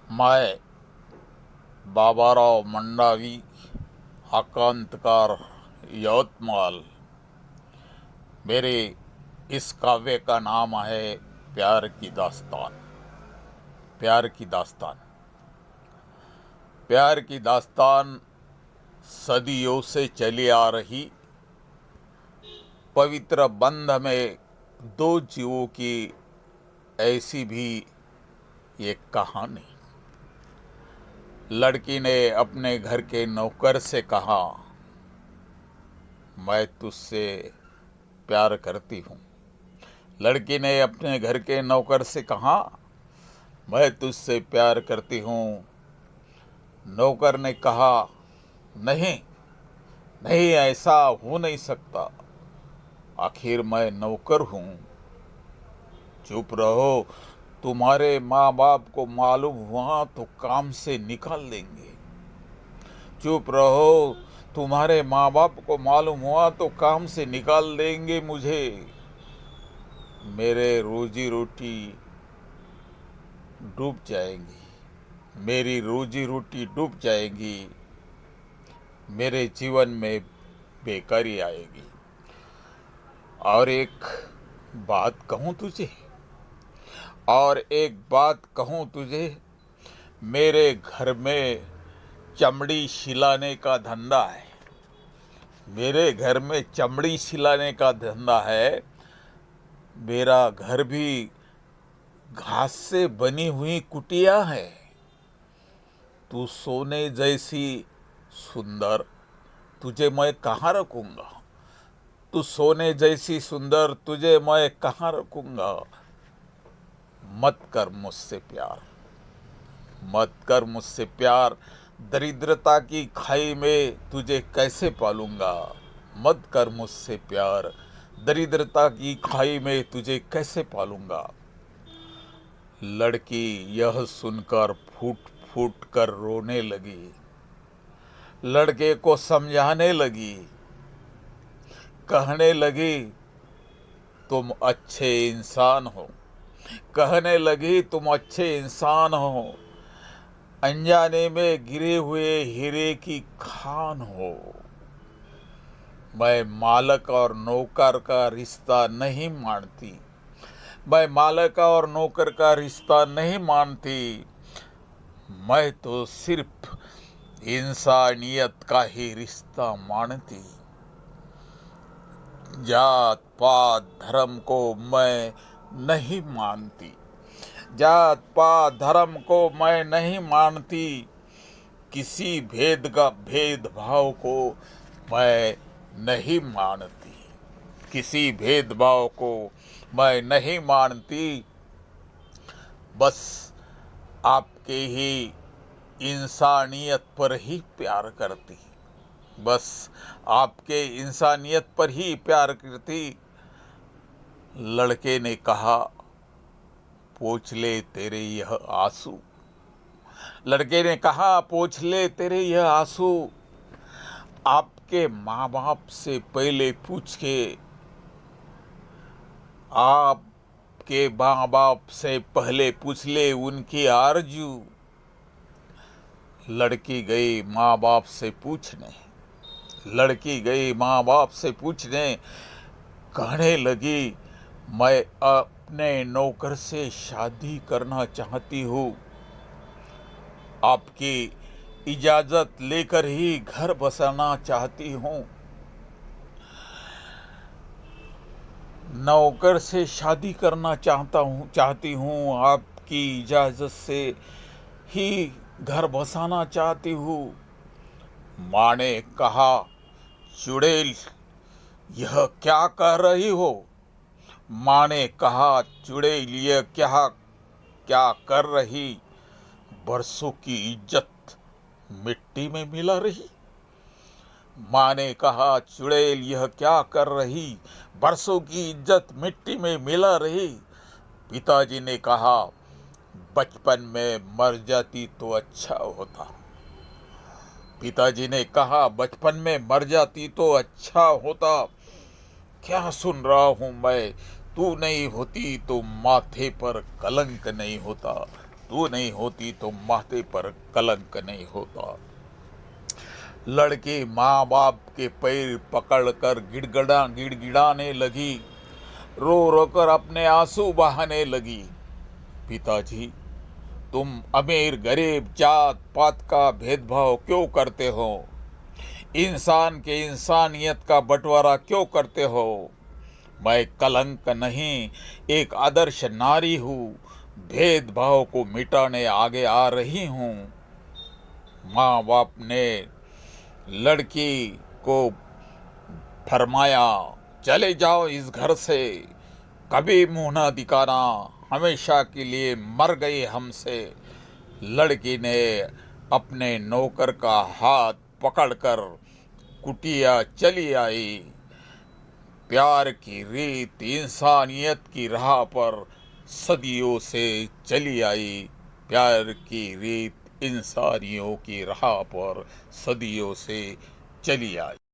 मैं बाबाराव मंडावी, आकांतकार, यवतमाल। मेरे इस काव्य का नाम है प्यार की दास्तान। प्यार की दास्तान। प्यार की दास्तान सदियों से चली आ रही पवित्र बंध में दो जीवों की ऐसी भी एक कहानी। लड़की ने अपने घर के नौकर से कहा, मैं तुझसे प्यार करती हूँ। लड़की ने अपने घर के नौकर से कहा, मैं तुझसे प्यार करती हूँ। नौकर ने कहा, नहीं नहीं, ऐसा हो नहीं सकता, आखिर मैं नौकर हूँ। चुप रहो, तुम्हारे माँ बाप को मालूम हुआ तो काम से निकाल देंगे। चुप रहो, तुम्हारे माँ बाप को मालूम हुआ तो काम से निकाल देंगे मुझे। मेरे रोजी रोटी डूब जाएंगी, मेरी रोजी रोटी डूब जाएगी, मेरे जीवन में बेकारी आएगी। और एक बात कहूँ तुझे, मेरे घर में चमड़ी सिलाने का धंधा है। मेरे घर में चमड़ी सिलाने का धंधा है। मेरा घर भी घास से बनी हुई कुटिया है। तू सोने जैसी सुंदर, तुझे मैं कहाँ रखूँगा? तू सोने जैसी सुंदर, तुझे मैं कहाँ रखूँगा? मत कर मुझसे प्यार, मत कर मुझसे प्यार। दरिद्रता की खाई में तुझे कैसे पालूंगा? मत कर मुझसे प्यार, दरिद्रता की खाई में तुझे कैसे पालूंगा? लड़की यह सुनकर फूट फूट कर रोने लगी। लड़के को समझाने लगी, कहने लगी, तुम अच्छे इंसान हो। कहने लगी, तुम अच्छे इंसान हो, अनजाने में गिरे हुए हीरे की खान हो। मैं मालक और नौकर का रिश्ता नहीं मानती। मैं मालक और नौकर का रिश्ता नहीं मानती। मैं तो सिर्फ इंसानियत का ही रिश्ता मानती। जात पात धर्म को मैं नहीं मानती। जात पात धर्म को मैं नहीं मानती। किसी भेदभाव को मैं नहीं मानती। किसी भेदभाव को मैं नहीं मानती। बस आपके ही इंसानियत पर ही प्यार करती। बस आपके इंसानियत पर ही प्यार करती। लड़के ने कहा, पोंछ ले तेरे यह आंसू। लड़के ने कहा, पोंछ ले तेरे यह आंसू। आपके माँ बाप से पहले पूछ के, आपके माँ बाप से पहले पूछ ले उनकी आरजू। लड़की गई माँ बाप से पूछने। लड़की गई माँ बाप से पूछने, कहने लगी, मैं अपने नौकर से शादी करना चाहती हूँ। आपकी इजाज़त लेकर ही घर बसाना चाहती हूँ। नौकर से शादी करना चाहती हूँ, आपकी इजाज़त से ही घर बसाना चाहती हूँ। माँ ने कहा, चुड़ैल, यह क्या कह रही हो? माँ ने कहा, चुड़ैल, यह क्या कर रही? बरसों की इज्जत मिट्टी में मिला रही। माँ ने कहा, चुड़ैल, यह क्या कर रही? बरसों की इज्जत मिट्टी में मिला रही। पिताजी ने कहा, बचपन में मर जाती तो अच्छा होता। पिताजी ने कहा, बचपन में मर जाती तो अच्छा होता। क्या सुन रहा हूँ मैं? तू नहीं होती तो माथे पर कलंक नहीं होता। तू नहीं होती तो माथे पर कलंक नहीं होता। लड़की माँ बाप के पैर पकड़कर गिड़गिड़ाने लगी, रो रो कर अपने आंसू बहाने लगी। पिताजी, तुम अमीर गरीब जात पात का भेदभाव क्यों करते हो? इंसान के इंसानियत का बंटवारा क्यों करते हो? मैं कलंक नहीं, एक आदर्श नारी हूँ, भेदभाव को मिटाने आगे आ रही हूँ। माँ बाप ने लड़की को फरमाया, चले जाओ इस घर से, कभी मुंह न दिखाना, हमेशा के लिए मर गई हमसे। लड़की ने अपने नौकर का हाथ पकड़कर कुटिया चली आई। प्यार की रीत इंसानियत की राह पर सदियों से चली आई। प्यार की रीत इंसानियों की राह पर सदियों से चली आई।